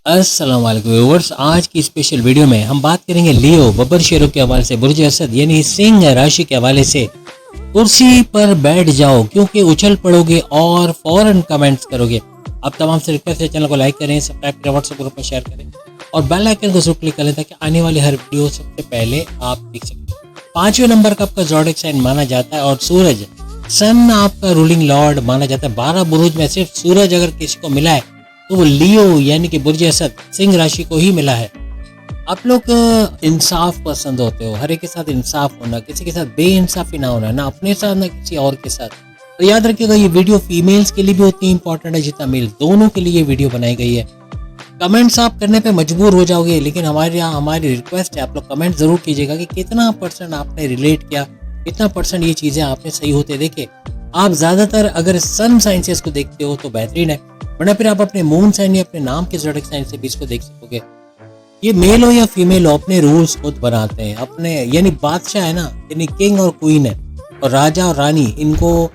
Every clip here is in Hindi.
अस्सलाम वालेकुम व्यूअर्स। आज की स्पेशल वीडियो में हम बात करेंगे लियो बब्बर शेरों के हवाले से, बुर्ज असद यानी सिंह राशि के हवाले से। कुर्सी पर बैठ जाओ क्योंकि उछल पड़ोगे और फौरन कमेंट्स करोगे। आप तमाम से रिक्वेस्ट है, चैनल को लाइक करें, सब्सक्राइब करें, व्हाट्सएप ग्रुप में शेयर करें और बेल आइकन को जरूर क्लिक करें ताकि आने वाली हर वीडियो सबसे पहले आप देख सकें। 5वें नंबर का आपका ज़ोडिएक साइन माना जाता है और सूरज सन आपका रूलिंग लॉर्ड माना जाता है। 12 बुरुज में सिर्फ सूरज अगर किसी को मिला है तो वो लियो यानी कि बुर्ज असद सिंह राशि को ही मिला है। आप लोग इंसाफ पसंद होते हो, हर एक के साथ इंसाफ होना, किसी के साथ बेइंसाफी ना होना, ना अपने साथ ना किसी और के साथ। तो याद रखिएगा ये वीडियो फीमेल्स के लिए भी उतनी इंपॉर्टेंट है जितना मेल, दोनों के लिए ये वीडियो बनाई गई है। कमेंट्स आप करने पे मजबूर हो जाओगे, लेकिन हमारे यहाँ हमारी रिक्वेस्ट है आप लोग कमेंट जरूर कीजिएगा कि कितना % आपने रिलेट किया, कितना % ये चीजें आपने सही होते देखे। आप ज्यादातर अगर सन साइन से इसको देखते हो तो बेहतरीन है, वरना फिर आप अपने मून साइन या अपने नाम के ज़ोडिएक साइन से भी इसको देख सकोगे। ये मेल हो या फीमेल हो, अपने रूल्स खुद बनाते हैं अपने, यानी बादशाह है ना, यानी किंग और क्वीन है और राजा और रानी, इनको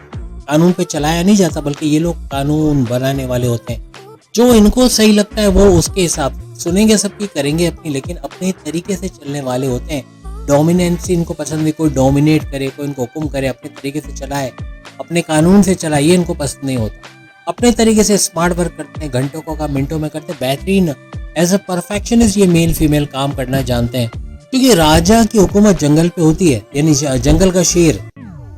कानून पे चलाया नहीं जाता बल्कि ये लोग कानून बनाने वाले होते हैं। जो इनको सही लगता है वो उसके हिसाब सुनेंगे, सबकी करेंगे अपनी, लेकिन अपने तरीके से चलने वाले होते हैं। डोमिनेंसी इनको पसंद नहीं, कोई डोमिनेट करे, कोई इनको हुक्म करे, अपने तरीके से चलाए, अपने कानून से चलाए, ये इनको पसंद नहीं होता। अपने तरीके से स्मार्ट वर्क करते हैं, घंटों को काम मिनटों में करते हैं, बेहतरीन एज अ परफेक्शनिस्ट ये मेल फीमेल काम करना जानते हैं। क्योंकि राजा की हुकूमत जंगल पे होती है, यानी जंगल का शेर,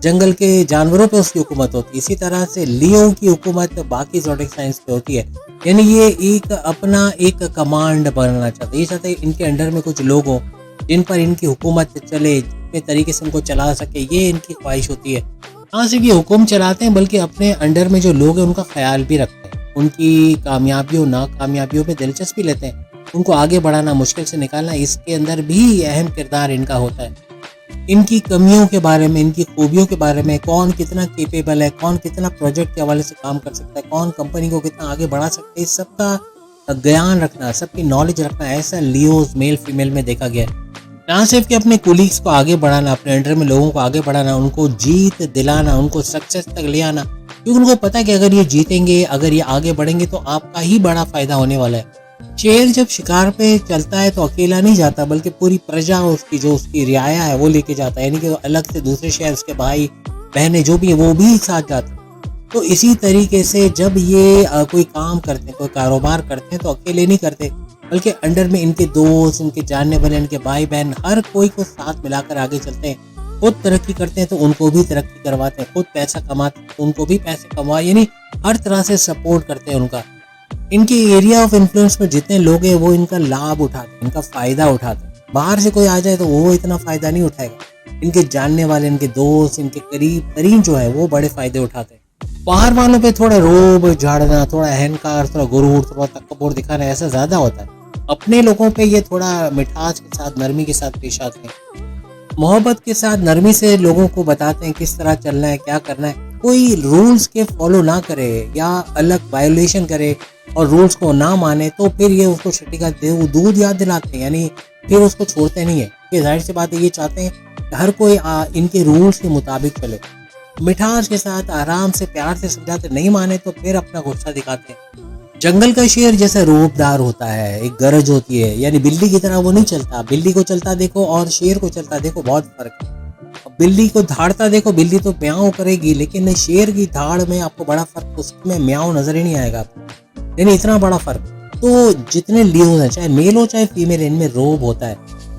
जंगल के जानवरों पे उसकी हुकूमत होती है। इसी तरह से लियो की हुकूमत बाकी ज़ोडिएक साइंस पे होती है, यानी ये एक अपना एक कमांड बनाना चाहते हैं। ये चाहते हैं इनके अंडर में कुछ लोग हों जिन पर इनकी हुकूमत चले, अपने तरीके से उनको चला सके, ये इनकी ख्वाहिश होती है। ना सिर्फ ये हुक्म चलाते हैं बल्कि अपने अंडर में जो लोग हैं उनका ख्याल भी रखते हैं, उनकी कामयाबियों नाकामयाबियों में दिलचस्पी लेते हैं, उनको आगे बढ़ाना, मुश्किल से निकालना, इसके अंदर भी अहम किरदार इनका होता है। इनकी कमियों के बारे में, इनकी खूबियों के बारे में, कौन कितना केपेबल है, कौन कितना प्रोजेक्ट के हवाले से काम कर सकता है, कौन कंपनी को कितना आगे बढ़ा सकता है, इस सबका ज्ञान रखना, सबकी नॉलेज रखना, ऐसा लियोज मेल फीमेल में देखा गया है। ना सिर्फ कि अपने कुलीग्स को आगे बढ़ाना, अपने अंडर में लोगों को आगे बढ़ाना, उनको जीत दिलाना, उनको सक्सेस तक ले आना, क्योंकि उनको पता है कि अगर ये जीतेंगे, अगर ये आगे बढ़ेंगे तो आपका ही बड़ा फायदा होने वाला है। शेर जब शिकार पे चलता है तो अकेला नहीं जाता बल्कि पूरी प्रजा उसकी, जो उसकी रियाया है वो लेके जाता है, यानी कि अलग से दूसरे शहर, उसके भाई बहनें जो भी है वो भी साथ जाते हैं। तो इसी तरीके से जब ये कोई काम करते हैं, कोई कारोबार करते हैं तो अकेले नहीं करते बल्कि अंडर में इनके दोस्त, इनके जानने वाले, इनके भाई बहन, हर कोई को साथ मिलाकर आगे चलते हैं। खुद तरक्की करते हैं तो उनको भी तरक्की करवाते हैं, खुद पैसा कमाते हैं तो उनको भी पैसे कमा, यानी हर तरह से सपोर्ट करते हैं उनका। इनके एरिया ऑफ इन्फ्लुएंस में जितने लोग हैं वो इनका लाभ उठाते हैं, इनका फायदा उठाते हैं। बाहर से कोई आ जाए तो वो इतना फायदा नहीं उठाएगा, इनके जानने वाले, इनके दोस्त, इनके करीब तरीन जो है वो बड़े फायदे उठाते हैं। बाहर वालों पे थोड़ा रोब झाड़ना, थोड़ा अहंकार, थोड़ा गुरूर, थोड़ा तकब्बुर दिखाना, ऐसा ज्यादा होता है। अपने लोगों पे ये थोड़ा मिठास के साथ, नरमी के साथ पेश आते हैं, मोहब्बत के साथ, नरमी से लोगों को बताते हैं किस तरह चलना है, क्या करना है। कोई रूल्स के फॉलो ना करे या अलग वायोलेशन करे और रूल्स को ना माने तो फिर ये उसको छठी का दूध याद दिलाते हैं, यानी फिर उसको छोड़ते नहीं है। कि जाहिर सी बात है ये चाहते हैं कि हर कोई इनके रूल्स के मुताबिक चले, मिठास के साथ, आराम से, प्यार से समझाते, नहीं माने तो फिर अपना गुस्सा दिखाते हैं। जंगल का शेर जैसे रूपदार होता है, एक गरज होती है, यानी बिल्ली की तरह वो नहीं चलता। बिल्ली को चलता देखो और शेर को चलता देखो, बहुत फर्क है। बिल्ली को धाड़ता देखो, बिल्ली तो म्याऊं करेगी, लेकिन शेर की धाड़ में आपको बड़ा फर्क, उसमें म्याऊं नजर ही नहीं आएगा आपको, यानी इतना बड़ा फर्क। तो जितने लियोज हैं, चाहे मेल हो चाहे फीमेल, इनमें रोब होता है,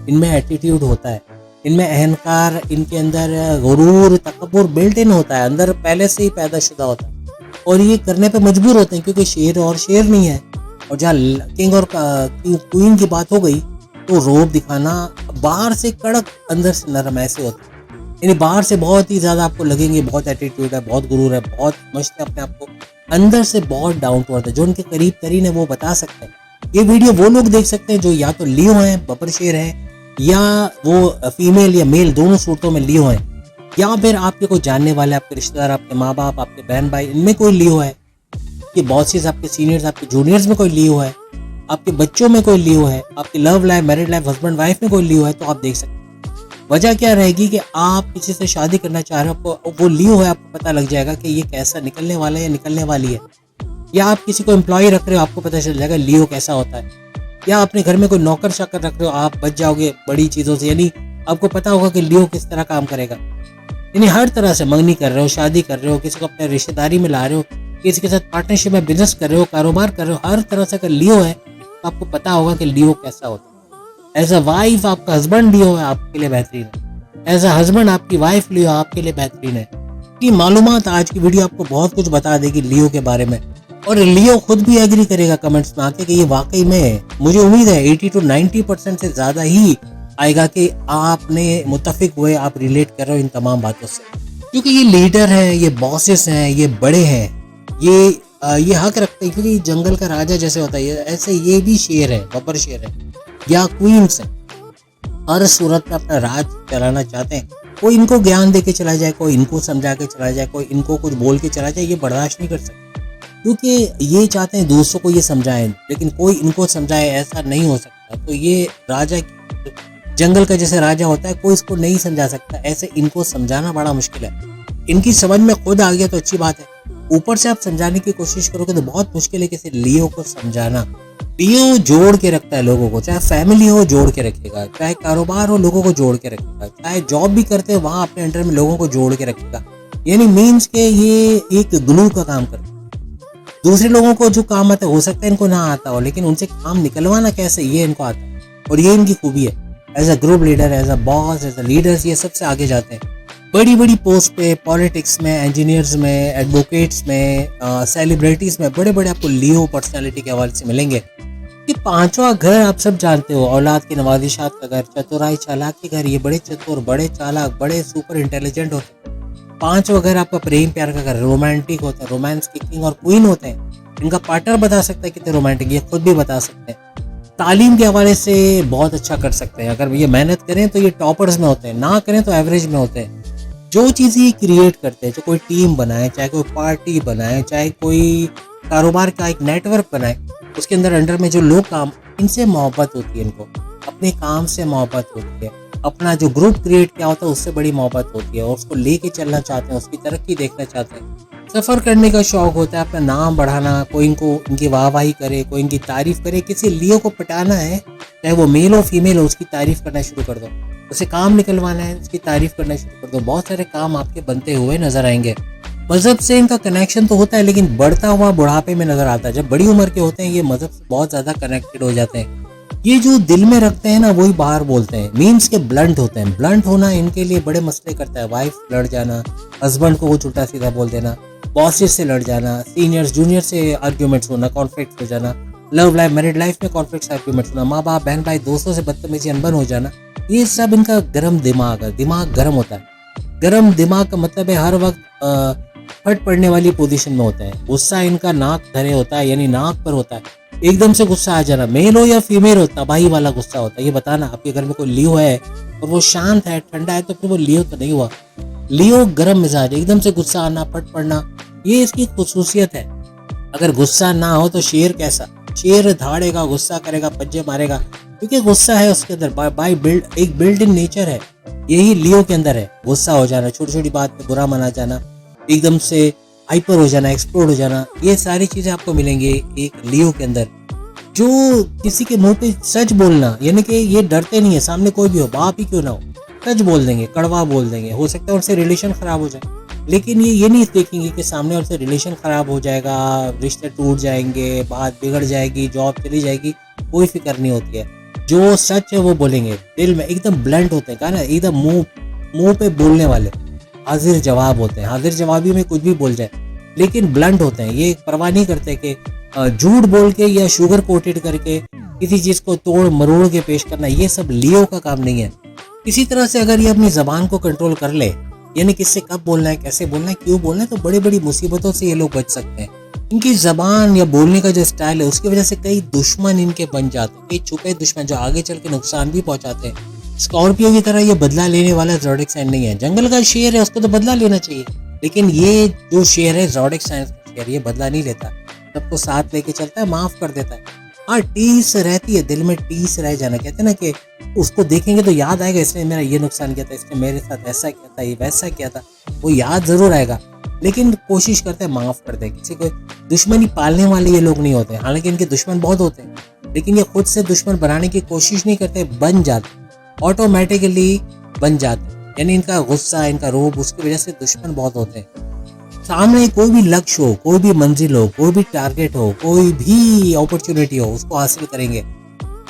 इनमें एटीट्यूड होता है, इनमें अहंकार, इनके अंदर गुरूर, तकब्बुर बिल्ट इन होता है, अंदर पहले से ही पैदा शुदा होता है और ये करने पे मजबूर होते हैं क्योंकि शेर और शेर नहीं है। और जहाँ किंग और क्वीन की बात हो गई तो रोब दिखाना, बाहर से कड़क अंदर से नरम, ऐसे होता है। यानी बाहर से बहुत ही ज्यादा आपको लगेंगे बहुत एटीट्यूड है, बहुत गुरूर है, बहुत समझते हैं अपने आप को, अंदर से बहुत डाउन टू अर्थ है। जो उनके करीब तरीन है वो बता सकते हैं। ये वीडियो वो लोग देख सकते हैं जो या तो लियो हैं, बब्बर शेर हैं, या वो फीमेल या मेल दोनों सूरतों में लियो हैं, या फिर आपके कोई जानने वाले, आपके रिश्तेदार, आपके माँ बाप, आपके बहन भाई, इनमें कोई लियो है, आपके बॉसेस, आपके सीनियर्स, आपके जूनियर्स में कोई लियो है, आपके बच्चों में कोई लियो है, आपकी love life, married life, husband wife में कोई लियो है, तो आप देख सकते हैं। वजह क्या रहेगी कि आप किसी से शादी करना चाह रहे हो, आपको वो लियो है, आपको पता लग जाएगा कि ये कैसा निकलने वाला है या निकलने वाली है। या आप किसी को एम्प्लॉय रख रहे हो, आपको पता चल जाएगा लियो कैसा होता है। या अपने घर में कोई नौकर चाकर रख रहे हो, आप बच जाओगे बड़ी चीज़ों से। यानी आपको पता होगा कि लियो किस तरह काम करेगा। यानी हर तरह से मंगनी कर रहे हो, शादी कर रहे हो, किसी को अपने रिश्तेदारी में ला रहे हो, किसी के साथ पार्टनरशिप में बिजनेस कर रहे हो, कारोबार कर रहे हो, हर तरह से अगर लियो है तो आपको पता होगा कि लियो कैसा होता है। एज अ वाइफ आपका हस्बैंड लियो है, आपके लिए बेहतरीन है। एज अ हस्बैंड आपकी वाइफ लियो आपके लिए बेहतरीन है। की मालूमात आज की वीडियो आपको बहुत कुछ बता देगी लियो के बारे में, और लियो खुद भी एग्री करेगा कमेंट्स में आके कि ये वाकई में, मुझे उम्मीद है 80 to 90% से ज्यादा ही आएगा कि आपने मुत्तफिक हुए, आप रिलेट कर रहे हो इन तमाम बातों से। क्योंकि ये लीडर हैं, ये बॉसेस हैं, ये बड़े हैं, ये हक रखते हैं, क्योंकि जंगल का राजा जैसे होता है ऐसे ये भी शेर है, बब्बर शेर है या क्वींस है। हर सूरत में अपना राज चलाना चाहते हैं। कोई इनको ज्ञान दे के चला जाए, कोई इनको समझा के चला जाए, कोई इनको कुछ बोल के चला जाए, ये बर्दाश्त नहीं कर सकते, क्योंकि ये चाहते हैं दूसरों को ये समझाएं, लेकिन कोई इनको समझाए ऐसा नहीं हो सकता। तो ये राजा, जंगल का जैसे राजा होता है, कोई इसको नहीं समझा सकता, ऐसे इनको समझाना बड़ा मुश्किल है। इनकी समझ में खुद आ गया तो अच्छी बात है, ऊपर से आप समझाने की कोशिश करोगे तो बहुत मुश्किल है किसी लियो को समझाना। लियो जोड़ के रखता है लोगों को, चाहे फैमिली हो जोड़ के रखेगा, चाहे कारोबार हो लोगों को जोड़ के रखेगा, चाहे जॉब भी करते हैं वहां अपने अंडर में लोगों को जोड़ के रखेगा। यानी मीन्स के ये एक ग्लू का काम करता है। दूसरे लोगों को जो काम आता है, हो सकता है इनको ना आता हो, लेकिन उनसे काम निकलवाना कैसे ये इनको आता है, और ये इनकी खूबी है। As a group leader, as a boss, as a leaders, ये सबसे आगे जाते हैं बड़ी बड़ी पोस्ट पे, पॉलिटिक्स में, इंजीनियर्स में, एडवोकेट्स में, सेलिब्रिटीज में, बड़े बड़े आपको लियो पर्सनालिटी के हवाले से मिलेंगे। कि पांचवा घर आप सब जानते हो, औलाद की नवाजिशात का घर, चतुराई चालाक के घर, ये बड़े चतुर, बड़े चालाक, बड़े सुपर इंटेलिजेंट होते हैं। पांचवा घर आपका प्रेम प्यार का घर, रोमांटिक होता है, रोमांस की किंग और क्वीन होते हैं। इनका पार्टनर बता सकता है कितने रोमांटिक, ये खुद भी बता सकते हैं। तालीम के हवाले से बहुत अच्छा कर सकते हैं, अगर ये मेहनत करें तो ये टॉपर्स में होते हैं, ना करें तो एवरेज में होते हैं। जो चीज़ ये क्रिएट करते हैं, जो कोई टीम बनाए, चाहे कोई पार्टी बनाए, चाहे कोई कारोबार का एक नेटवर्क बनाए, उसके अंदर अंडर में जो लोग काम, इनसे मोहब्बत होती है, इनको अपने काम से मोहब्बत होती है, अपना जो ग्रुप क्रिएट किया होता है उससे बड़ी मोहब्बत होती है, और उसको लेके चलना चाहते हैं, उसकी तरक्की देखना चाहते हैं, सफ़र करने का शौक होता है, अपना नाम बढ़ाना, कोई इनको इनकी वाहवाही करे, कोई इनकी तारीफ करे। किसी लियो को पटाना है, चाहे वो मेल हो फीमेल हो, उसकी तारीफ करना शुरू कर दो। उसे काम निकलवाना है, उसकी तारीफ करना शुरू कर दो। बहुत सारे काम आपके बनते हुए नजर आएंगे। मजहब से इनका कनेक्शन तो होता है, लेकिन बढ़ता हुआ बुढ़ापे में नजर आता है। जब बड़ी उम्र के होते हैं ये मजहब से बहुत ज्यादा कनेक्टेड हो जाते हैं। ये जो दिल में रखते हैं ना वही बाहर बोलते हैं, मीन्स के ब्लंट होते हैं। ब्लंट होना इनके लिए बड़े मसले करता है। वाइफ लड़ जाना, हस्बैंड को कुछ उल्टा सीधा बोल देना, बॉसेस से लड़ जाना, सीनियर्स जूनियर से आर्ग्यूमेंट्स होना, कॉन्फ्लिक्ट हो जाना, लव लाइफ मैरिड लाइफ में कॉन्फ्लिक्ट आर्ग्यूमेंट्स होना, माँ बाप बहन भाई दोस्तों से बदतमीजी अनबन हो जाना, ये सब इनका गर्म दिमाग है। दिमाग गर्म होता है। गर्म दिमाग का मतलब है हर वक्त फट पड़ने वाली पोजीशन में होता है। गुस्सा इनका नाक धरे होता है, यानी नाक पर होता है। एकदम से गुस्सा आ जाना, मेल हो या फीमेल हो, तबाही वाला गुस्सा होता है। ये बताना आपके घर में कोई लियो है और वो शांत है, ठंडा है, तो फिर वो लियो तो नहीं हुआ। लियो गर्म मिजाज, एकदम से गुस्सा आना, फट पड़ना, ये इसकी खुसूसियत है। अगर गुस्सा ना हो तो शेर कैसा, शेर धाड़ेगा, गुस्सा करेगा, पंजे मारेगा, क्योंकि गुस्सा है उसके अंदर, बाय बिल्ड, एक बिल्ड इन नेचर है। यही लियो के अंदर है, गुस्सा हो जाना, छोटी छोटी बात पे बुरा माना जाना, एकदम से हाइपर हो जाना, एक्सप्लोड हो जाना, ये सारी चीजें आपको मिलेंगी एक लियो के अंदर। जो किसी के मुंह पे सच बोलना, यानी कि ये डरते नहीं है, सामने कोई भी हो, बाप ही क्यों ना हो, सच बोल देंगे, कड़वा बोल देंगे। हो सकता है उनसे रिलेशन खराब हो जाए, लेकिन ये नहीं देखेंगे कि सामने उनसे रिलेशन खराब हो जाएगा, रिश्ते टूट जाएंगे, बात बिगड़ जाएगी, जॉब चली जाएगी, कोई फिक्र नहीं होती है। जो सच है वो बोलेंगे, दिल में एकदम ब्लंट होते हैं, कहा ना, एकदम मुंह पे बोलने वाले, हाजिर जवाब होते हैं। हाजिर जवाबी में कुछ भी बोल जाए, लेकिन ब्लंट होते हैं। ये परवाह नहीं करते कि झूठ बोल के या शुगर कोटेड करके किसी चीज को तोड़ मरोड़ के पेश करना, ये सब लियो का काम नहीं है। किसी तरह से अगर ये अपनी जबान को कंट्रोल कर ले, यानी किससे कब बोलना है, कैसे बोलना है, क्यों बोलना है, तो बड़ी बड़ी मुसीबतों से ये लोग बच सकते हैं। इनकी जबान या बोलने का जो स्टाइल है उसकी वजह से कई दुश्मन इनके बन जाते हैं, कई छुपे दुश्मन जो आगे चल के नुकसान भी पहुंचाते हैं। स्कॉर्पियो की तरह ये बदला लेने वाला ज़ोडिएक साइन नहीं है। जंगल का शेर है, उसको तो बदला लेना चाहिए, लेकिन ये जो शेर है ज़ोडिएक साइन का शेर, ये बदला नहीं लेता, सबको साथ लेके चलता है, माफ कर देता है। हाँ, टीस रहती है दिल में, टीस रह जाना, कहते हैं ना कि उसको देखेंगे तो याद आएगा इसने मेरा ये नुकसान किया था, इसने मेरे साथ ऐसा किया था, ये वैसा किया था, वो याद जरूर आएगा, लेकिन कोशिश करते हैं माफ कर दें। किसी को दुश्मनी पालने वाले ये लोग नहीं होते, हालांकि इनके दुश्मन बहुत होते हैं, लेकिन ये खुद से दुश्मन बनाने की कोशिश नहीं करते, बन जाते, ऑटोमेटिकली बन जाते। यानी इनका गुस्सा, इनका रोब, उसकी वजह से दुश्मन बहुत होते हैं। सामने कोई भी लक्ष्य हो, कोई भी मंजिल हो, कोई भी टारगेट हो, कोई भी अपॉर्चुनिटी हो, उसको हासिल करेंगे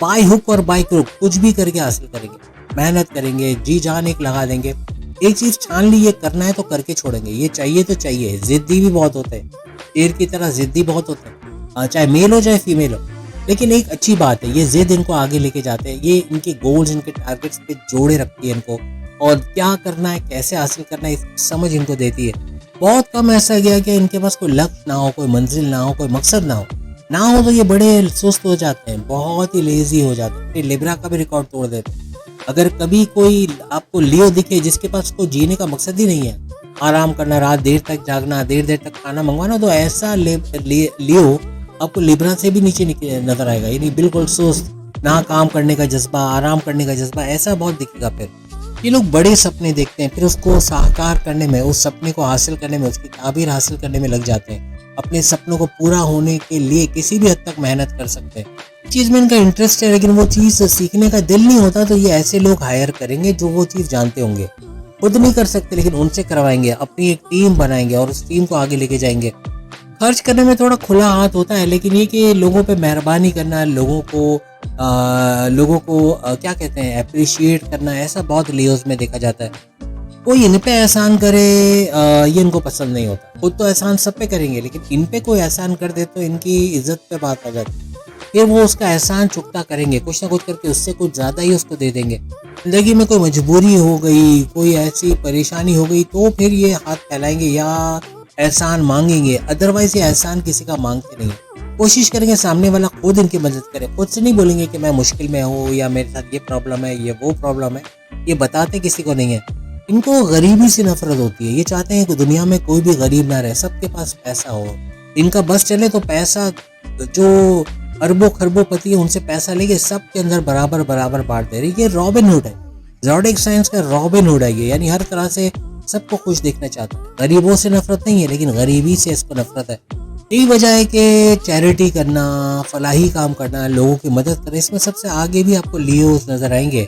बाय हुक और बाय क्रुक, कुछ भी करके हासिल करेंगे, मेहनत करेंगे, जी जान एक लगा देंगे। एक चीज ठान ली, ये करना है तो करके छोड़ेंगे, ये चाहिए तो चाहिए। जिद्दी भी बहुत होते हैं, शेर की तरह जिद्दी बहुत होते हैं, चाहे मेल हो चाहे फीमेल हो। लेकिन एक अच्छी बात है, ये जिद इनको आगे लेके जाते हैं, ये इनके गोल्स, इनके टारगेट्स पे जोड़े रखती है इनको, और क्या करना है, कैसे हासिल करना है, इसकी समझ इनको देती है। बहुत कम ऐसा गया कि इनके पास कोई लक्ष्य ना हो, कोई मंजिल ना हो, कोई मकसद ना हो तो ये बड़े सुस्त हो जाते हैं, बहुत ही लेजी हो जाते हैं, फिर लिब्रा का भी रिकॉर्ड तोड़ देते हैं। अगर कभी कोई आपको लियो दिखे जिसके पास कोई जीने का मकसद ही नहीं है, आराम करना, रात देर तक जागना, देर देर तक खाना मंगवाना, तो ऐसा लियो आपको लिब्रा से भी नीचे नजर आएगा। यानी बिल्कुल सुस्त, ना काम करने का जज्बा, आराम करने का जज्बा, ऐसा बहुत दिखेगा। फिर ये लोग बड़े सपने देखते हैं, फिर उसको साकार करने में, उस सपने को हासिल करने में, उसकी ताबीर हासिल करने में लग जाते हैं। अपने सपनों को पूरा होने के लिए किसी भी हद तक मेहनत कर सकते हैं। चीज में इनका इंटरेस्ट है, लेकिन वो चीज सीखने का दिल नहीं होता, तो ये ऐसे लोग हायर करेंगे जो वो चीज जानते होंगे, खुद नहीं कर सकते लेकिन उनसे करवाएंगे, अपनी एक टीम बनाएंगे और उस टीम को आगे लेके जाएंगे। खर्च करने में थोड़ा खुला हाथ होता है, लेकिन ये कि लोगों पे मेहरबानी करना, लोगों को क्या कहते हैं, अप्रिशिएट करना, ऐसा बहुत लियोज में देखा जाता है। कोई इन पे एहसान करे ये इनको पसंद नहीं होता। खुद तो एहसान सब पे करेंगे, लेकिन इन पे कोई एहसान कर दे तो इनकी इज्जत पे बात आ जाती है। फिर वो उसका एहसान चुकता करेंगे, कुछ ना कुछ करके उससे कुछ ज्यादा ही उसको दे देंगे। जिंदगी में कोई मजबूरी हो गई, कोई ऐसी परेशानी हो गई, तो फिर ये हाथ फैलाएंगे या एहसान मांगेंगे, अदरवाइज ये एहसान किसी का मांगते नहीं। कोशिश करेंगे सामने वाला खुद इनकी मदद करे, खुद से नहीं बोलेंगे कि मैं मुश्किल में हूँ या मेरे साथ ये प्रॉब्लम है, ये वो प्रॉब्लम है, ये बताते किसी को नहीं है। इनको गरीबी से नफरत होती है, ये चाहते हैं कि दुनिया में कोई भी गरीब ना रहे, सबके पास पैसा हो। इनका बस चले तो पैसा, जो अरबों खरबों पति है उनसे पैसा लेके सबके अंदर बराबर बराबर बांट दे रही। ये रॉबिन हुड है, ज़ोडिएक साइंस का रॉबिन हुड है ये, यानी हर तरह से सबको खुश देखना चाहता है। गरीबों से नफरत नहीं है, लेकिन गरीबी से इसको नफरत है। यही वजह है कि चैरिटी करना, फलाही काम करना, लोगों की मदद करना, इसमें सबसे आगे भी आपको लियोस नजर आएंगे।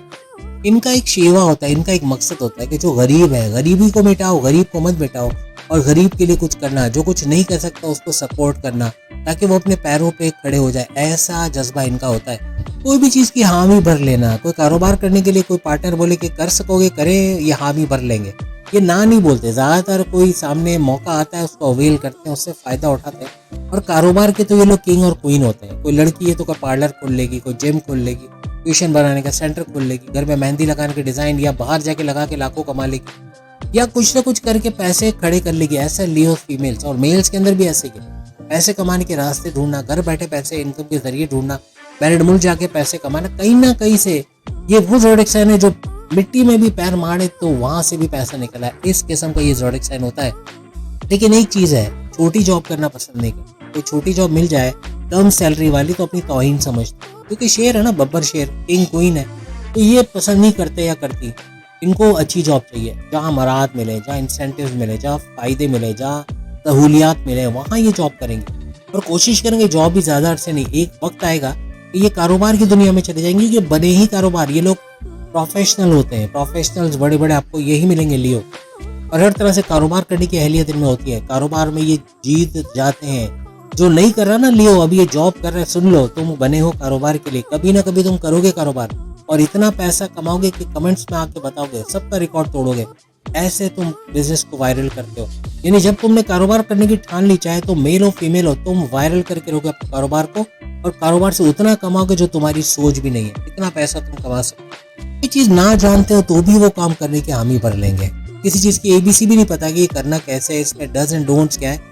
इनका एक शेवा होता है, इनका एक मकसद होता है कि जो गरीब है, गरीबी को मिटाओ, गरीब को मत मिटाओ, और गरीब के लिए कुछ करना, जो कुछ नहीं कर सकता उसको सपोर्ट करना, ताकि वो अपने पैरों पे खड़े हो जाए, ऐसा जज्बा इनका होता है। कोई भी चीज़ की हामी भर लेना, कोई कारोबार करने के लिए कोई पार्टनर बोले कि कर सकोगे, करे, ये हामी भर लेंगे, ये ना नहीं बोलते। ज़्यादातर कोई सामने मौका आता है उसको अवेल करते हैं, उससे फ़ायदा उठाते हैं। और कारोबार के तो ये लोग किंग और क्वीन होते हैं। कोई लड़की है तो कोई पार्लर खोल लेगी, कोई जिम खोल लेगी, ट्यूशन बनाने का सेंटर खोल लेगी, घर में मेहंदी लगाने के डिज़ाइन या बाहर जाके लगा के लाखों कमा लेगी, या कुछ ना कुछ करके पैसे खड़े कर लेगी। ऐसा लियो फीमेल्स और मेल्स के अंदर भी ऐसे ही, पैसे कमाने के रास्ते ढूंढना, घर बैठे पैसे इनकम के जरिए ढूंढना, बैरड मुल्क जाके पैसे कमाना, कहीं ना कहीं से ये वो ज़ोडिएक साइन है जो मिट्टी में भी पैर मारे तो वहां से भी पैसा निकला है। इस किस्म का ये ज़ोडिएक साइन होता है। लेकिन एक चीज है, छोटी जॉब करना पसंद नहीं करता। कोई छोटी जॉब मिल जाए कम सैलरी वाली तो अपनी तौहीन समझते, क्योंकि शेर है ना, बब्बर शेर, किंग क्वीन है, तो ये पसंद नहीं करते या करती। इनको अच्छी जॉब चाहिए, जहाँ मराहत मिले, जहाँ इंसेंटिव मिले, जहाँ फायदे मिले, जहाँ सहूलियात मिले, वहाँ ये जॉब करेंगे। और कोशिश करेंगे जॉब भी ज्यादा अरसे नहीं, एक वक्त आएगा कि ये कारोबार की दुनिया में चले जाएंगे, कि बने ही कारोबार। ये लोग प्रोफेशनल होते हैं, प्रोफेशनल्स बड़े बड़े आपको यही मिलेंगे लियो, और हर तरह से कारोबार करने की अहलियत इनमें होती है। कारोबार में ये जीत जाते हैं। जो नहीं कर रहा ना लियो, अभी ये जॉब कर रहा है, सुन लो, तुम बने हो कारोबार के लिए, कभी ना कभी तुम करोगे कारोबार और इतना पैसा कमाओगे कि कमेंट्स में आके बताओगे, सबका रिकॉर्ड तोड़ोगे। ऐसे तुम बिजनेस को वायरल करते हो। यानी जब तुमने कारोबार करने की ठान ली, चाहे तो मेल हो फीमेल हो, तुम वायरल करके रहोगे अपने कारोबार को, और कारोबार से उतना कमाओगे जो तुम्हारी सोच भी नहीं है, इतना पैसा तुम कमा सकते। ये चीज ना जानते हो तो भी वो काम करने की हामी भर लेंगे। किसी चीज की ABC भी नहीं पता कि ये करना कैसे है, इसमें डज एंड डोंट्स क्या है,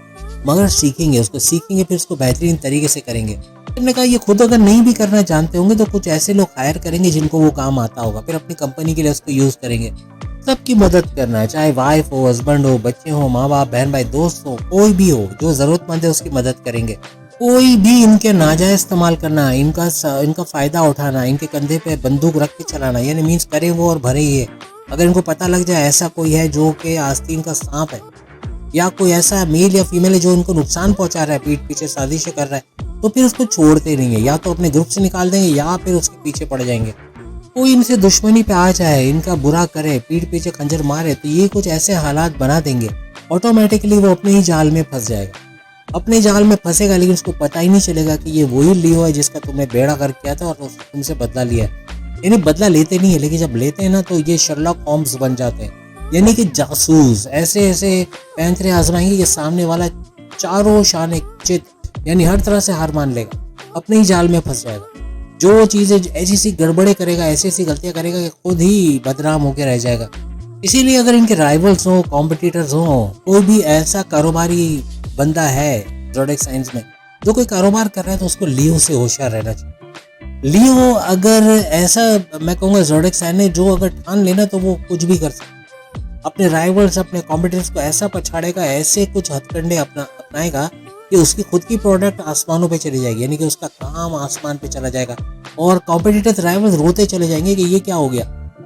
मगर सीखेंगे, उसको सीखेंगे, फिर उसको बेहतरीन तरीके से करेंगे। हमने कहा ये खुद अगर नहीं भी करना जानते होंगे तो कुछ ऐसे लोग हायर करेंगे जिनको वो काम आता होगा, फिर अपनी कंपनी के लिए उसको यूज करेंगे। सबकी मदद करना है, चाहे वाइफ हो, हस्बैंड हो, बच्चे हो, माँ बाप, बहन भाई, दोस्त हो, कोई भी हो, जो जरूरतमंद है उसकी मदद करेंगे। कोई भी इनके नाजायज इस्तेमाल करना, इनका फायदा उठाना, इनके कंधे पे बंदूक रख के चलाना, यानी मीन्स करें वो और भरे ये। अगर इनको पता लग जाए ऐसा कोई है जो कि आस्तीन का सांप है, या कोई ऐसा मेल या फीमेल है जो इनको नुकसान पहुंचा रहा है, पीठ पीछे साजिशें कर रहा है, तो फिर उसको छोड़ते नहीं है, या तो अपने ग्रुप से निकाल देंगे या फिर उसके पीछे पड़ जाएंगे। कोई इनसे दुश्मनी पे आ जाए, इनका बुरा करे, पीठ पीछे खंजर मारे, तो ये कुछ ऐसे हालात बना देंगे ऑटोमेटिकली वो अपने ही जाल में फंस जाएगा। अपने जाल में फंसेगा लेकिन उसको पता ही नहीं चलेगा कि ये वही लियो है जिसका तुमने बेड़ा कर किया था और तुमसे बदला लिया है। यानी बदला लेते नहीं है, लेकिन जब लेते हैं ना तो ये शर्लॉक होम्स बन जाते हैं, यानी कि जासूस। ऐसे ऐसे पैंतरे आजमाएंगे कि सामने वाला चारों शाने चित यानी हर तरह से हार मान लेगा, अपने ही जाल में फंस जाएगा। जो चीजें ऐसी सी गड़बड़े करेगा, ऐसी ऐसी गलतियां करेगा कि खुद ही बदनाम होकर रह जाएगा। इसीलिए अगर इनके राइवल्स हो, कॉम्पिटिटर्स हो, कोई भी ऐसा कारोबारी बंदा है ज़ोडिएक साइंस में जो कोई कारोबार कर रहा है, तो उसको लियो से होशियार रहना चाहिए। लियो अगर ऐसा, मैं कहूँगा ज़ोडिएक साइन ने जो अगर ठान लेना तो वो कुछ भी कर सकता। अपने राइवल्स, अपने कॉम्पिटिटर्स को ऐसा पछाड़ेगा, ऐसे कुछ हथकंडे अपनाएगा कि उसकी खुद की प्रोडक्ट आसमानों पे चली जाएगी, यानी कि उसका काम आसमान पे चला जाएगा और कॉम्पिटिटर्स, राइवल्स रोते चले जाएंगे कि ये क्या हो गया,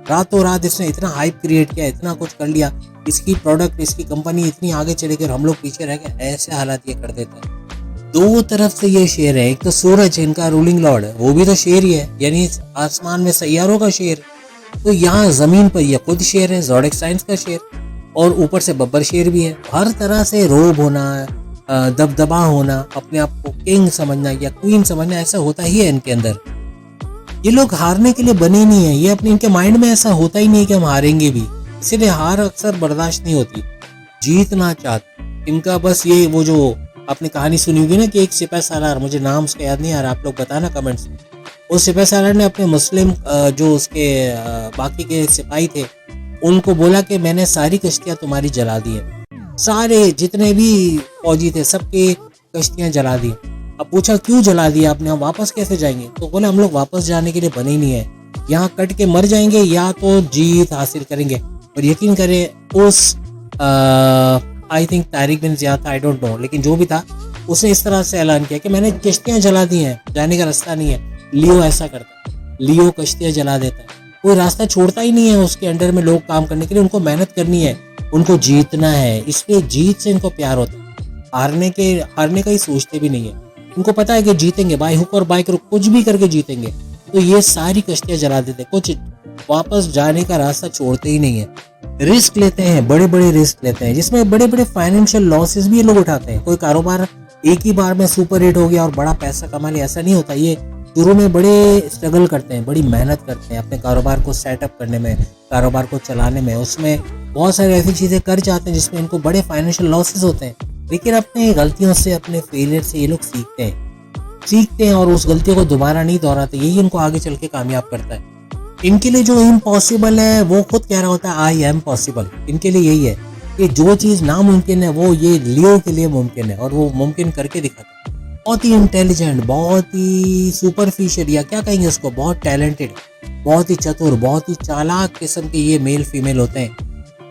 रातों रात इसने इतना हाइप क्रिएट किया, इतना कुछ कर लिया, इसकी प्रोडक्ट, इसकी कंपनी इतनी आगे चली गई और हम लोग पीछे रह गए। ऐसे हालात ये कर देता है। दो तरफ से ये शेर है, एक तो सूरज इनका रूलिंग लॉर्ड है, वो भी तो शेर ही है, यानी आसमान में सैयारों का शेर। तो यहाँ जमीन पर ये खुद शेर है, ज़ोडिएक साइंस का शेर, और ऊपर से बब्बर शेर भी है। हर तरह से रोब होना, दबदबा होना, अपने आप को किंग समझना या क्वीन समझना, ऐसा होता ही है इनके अंदर। ये लोग हारने के लिए बने नहीं है, ये अपने इनके माइंड में ऐसा होता ही नहीं कि हम हारेंगे भी, इसीलिए हार अक्सर बर्दाश्त नहीं होती, जीतना चाहते इनका बस ये। वो जो आपने कहानी सुनी होगी ना कि एक सिपाही सालार, मुझे नाम उसका याद नहीं आ रहा, आप लोग बताना कमेंट्स में, उस सिपाही सालार ने अपने मुस्लिम जो उसके बाकी के सिपाही थे उनको बोला कि मैंने सारी कश्तियां तुम्हारी जला दी है, सारे जितने भी फौजी थे सबके कश्तियां जला दी। अब पूछा क्यों जला दिया आपने, हम वापस कैसे जाएंगे? तो बोले हम लोग वापस जाने के लिए बने ही नहीं है, यहाँ कट के मर जाएंगे या तो जीत हासिल करेंगे। और यकीन करें उस I think Tariq bin Ziyad था, आई डोंट नो, लेकिन जो भी था उसने इस तरह से ऐलान किया कि मैंने कश्तियां जला दी हैं, जाने का रास्ता नहीं है। लियो ऐसा करता है, लियो कश्तियां जला देता है, कोई रास्ता छोड़ता ही नहीं है उसके अंडर में लोग काम करने के लिए, उनको मेहनत करनी है, उनको जीतना है, इसलिए जीत से इनको प्यार होता है, हारने का ही सोचते भी नहीं है। उनको पता है कि जीतेंगे, बाय हुक और बाय क्रुक कुछ भी करके जीतेंगे, तो ये सारी कश्तियां जला देते, कुछ वापस जाने का रास्ता छोड़ते ही नहीं है। रिस्क लेते हैं, बड़े बड़े रिस्क लेते हैं, जिसमें बड़े बड़े फाइनेंशियल लॉसेस भी ये लोग उठाते हैं। कोई कारोबार एक ही बार में सुपर हिट हो गया और बड़ा पैसा कमा लिया, ऐसा नहीं होता। ये शुरू में बड़े स्ट्रगल करते हैं, बड़ी मेहनत करते हैं अपने कारोबार को सेटअप करने में, कारोबार को चलाने में, उसमें बहुत सारी ऐसी चीजें कर जाते हैं जिसमें इनको बड़े फाइनेंशियल लॉसेस होते हैं। लेकिन अपने गलतियों से, अपने फेलियर से ये लोग सीखते हैं और उस गलतियों को दोबारा नहीं दोहराते। यही इनको आगे चल के कामयाब करता है। इनके लिए जो इम्पॉसिबल है वो खुद कह रहा होता है आई एम पॉसिबल। इनके लिए यही है कि जो चीज नामुमकिन है वो ये लियो के लिए मुमकिन है और वो मुमकिन करके दिखाता है। बहुत ही इंटेलिजेंट, बहुत ही सुपरफिशियल, या क्या कहेंगे उसको, बहुत टैलेंटेड, बहुत ही चतुर, बहुत ही चालाक किस्म के ये मेल फीमेल होते हैं।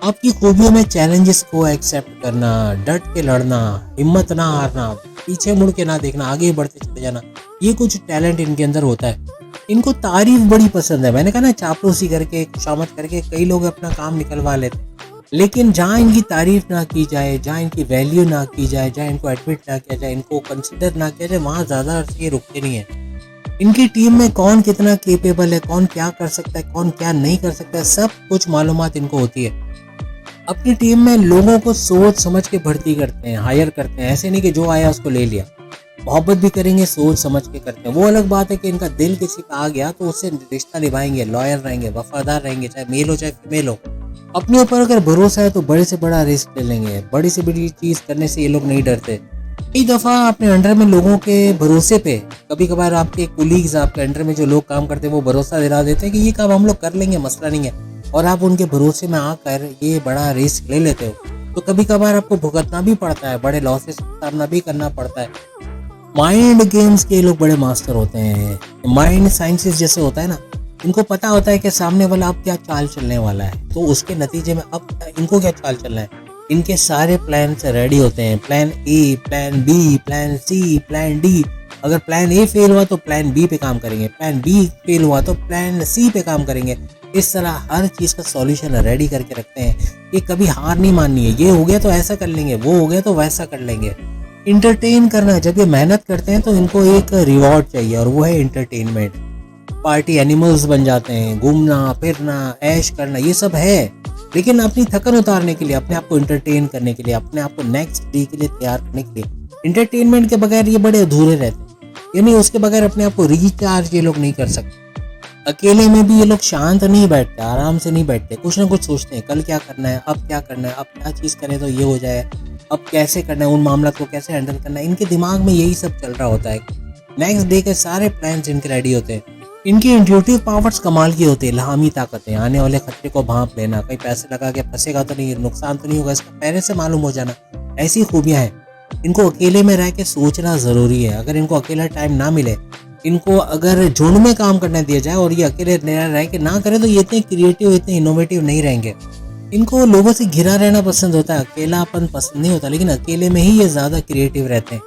आपकी खूबियों में चैलेंजेस को एक्सेप्ट करना, डट के लड़ना, हिम्मत ना हारना, पीछे मुड़ के ना देखना, आगे बढ़ते चले जाना, ये कुछ टैलेंट इनके अंदर होता है। इनको तारीफ बड़ी पसंद है। मैंने कहा ना, चापलूसी करके, खुशामद करके कई लोग अपना काम निकलवा लेते हैं, लेकिन जहाँ इनकी तारीफ ना की जाए, जहाँ इनकी वैल्यू ना की जाए, जहाँ इनको एडमिट ना किया जाए, इनको कंसिडर ना किया जाए, वहाँ ज़्यादा अर्से ये रुकते नहीं है। इनकी टीम में कौन कितना केपेबल है, कौन क्या कर सकता है, कौन क्या नहीं कर सकता है, सब कुछ मालूमात इनको होती है। अपनी टीम में लोगों को सोच समझ के भर्ती करते हैं, हायर करते हैं, ऐसे नहीं कि जो आया उसको ले लिया। मोहब्बत भी करेंगे, सोच समझ के करते हैं। वो अलग बात है कि इनका दिल किसी का आ गया तो उससे रिश्ता निभाएंगे, लॉयल रहेंगे, वफादार रहेंगे, चाहे मेल हो चाहे फीमेल हो। अपने ऊपर अगर भरोसा है तो बड़े से बड़ा रिस्क ले लेंगे, बड़ी से बड़ी चीज करने से ये लोग नहीं डरते। कई दफा अपने अंडर में लोगों के भरोसे पे, कभी कभार आपके कुलीग्स, आपके अंडर में जो लोग काम करते हैं वो भरोसा दिला देते हैं कि ये काम हम लोग कर लेंगे, मसला नहीं है, और आप उनके भरोसे में आकर ये बड़ा रिस्क ले लेते हो, तो कभी कभार आपको भुगतना भी पड़ता है, बड़े लॉसेस का सामना भी करना पड़ता है। माइंड गेम्स के लोग बड़े मास्टर होते हैं, माइंड साइंसेस जैसे होता है ना, इनको पता होता है कि सामने वाला अब क्या चाल चलने वाला है, तो उसके नतीजे में अब इनको क्या चाल चलना है। इनके सारे प्लान से रेडी होते हैं, plan A, plan B, plan C, plan D. अगर प्लान ए फेल हुआ तो प्लान बी पे काम करेंगे, प्लान बी फेल हुआ तो प्लान सी पे काम करेंगे। इस तरह हर चीज़ का सॉल्यूशन रेडी करके रखते हैं कि कभी हार नहीं माननी है। ये हो गया तो ऐसा कर लेंगे, वो हो गया तो वैसा कर लेंगे। इंटरटेन करना, जब ये मेहनत करते हैं तो इनको एक रिवॉर्ड चाहिए और वो है इंटरटेनमेंट। पार्टी एनिमल्स बन जाते हैं, घूमना फिरना ऐश करना ये सब है, लेकिन अपनी थकन उतारने के लिए, अपने आप को इंटरटेन करने के लिए, अपने आप को नेक्स्ट डे के लिए तैयार करने के लिए, इंटरटेनमेंट के बगैर ये बड़े अधूरे रहते हैं। यानी उसके बगैर अपने आप को रिचार्ज ये लोग नहीं कर सकते। अकेले में भी ये लोग शांत नहीं बैठते, आराम से नहीं बैठते, कुछ ना कुछ सोचते हैं, कल क्या करना है, अब क्या करना है, अब क्या चीज़ करें तो ये हो जाए, अब कैसे करना है, उन मामला को कैसे हैंडल करना है। इनके दिमाग में यही सब चल रहा होता है। नेक्स्ट डे के सारे प्लान्स इनके रेडी होते हैं। इनकी इंट्यूटिव पावर्स कमाल की होती है, लामी ताकतें, आने वाले खतरे को भांप लेना, कहीं पैसे लगा के फंसेगा तो नहीं, नुकसान तो नहीं होगा, इसका पहले से मालूम हो जाना, ऐसी खूबियां हैं। इनको अकेले में रह के सोचना ज़रूरी है। अगर इनको अकेला टाइम ना मिले, इनको अगर झुंड में काम करने दिया जाए और ये अकेले रह के ना करें, तो ये इतने क्रिएटिव, इतने इनोवेटिव नहीं रहेंगे। इनको लोगों से घिरा रहना पसंद होता है, अकेलापन पसंद नहीं होता, लेकिन अकेले में ही ये ज़्यादा क्रिएटिव रहते हैं।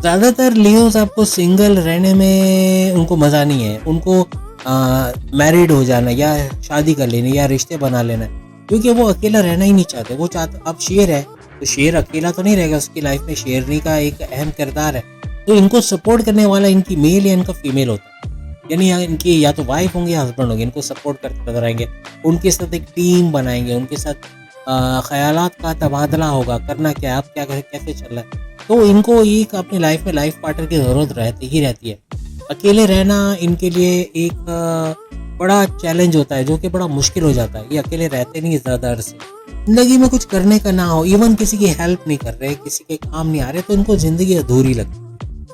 ज़्यादातर लियोस आपको सिंगल रहने में उनको मज़ा नहीं है, उनको मैरिड हो जाना या शादी कर लेनी या रिश्ते बना लेना, क्योंकि वो अकेला रहना ही नहीं चाहते। वो चाहते, अब शेर है तो शेर अकेला तो नहीं रहेगा, उसकी लाइफ में शेरनी का एक अहम किरदार है, तो इनको सपोर्ट करने वाला इनकी मेल या इनका फीमेल होता है। यानी इनकी या तो वाइफ होंगे या हस्बैंड होंगे, इनको सपोर्ट करते रहेंगे, उनके साथ एक टीम बनाएंगे, उनके साथ ख्यालात का तबादला होगा, करना क्या है, अब क्या करें, कैसे चल रहा है। तो इनको एक अपनी लाइफ में लाइफ पार्टनर की ज़रूरत रहती है। अकेले रहना इनके लिए एक बड़ा चैलेंज होता है, जो कि बड़ा मुश्किल हो जाता है। ये अकेले रहते नहीं ज़्यादा अरसे, ज़िंदगी में कुछ करने का ना हो, इवन किसी की हेल्प नहीं कर रहे, किसी के काम नहीं आ रहे, तो इनको ज़िंदगी अधूरी लगती है।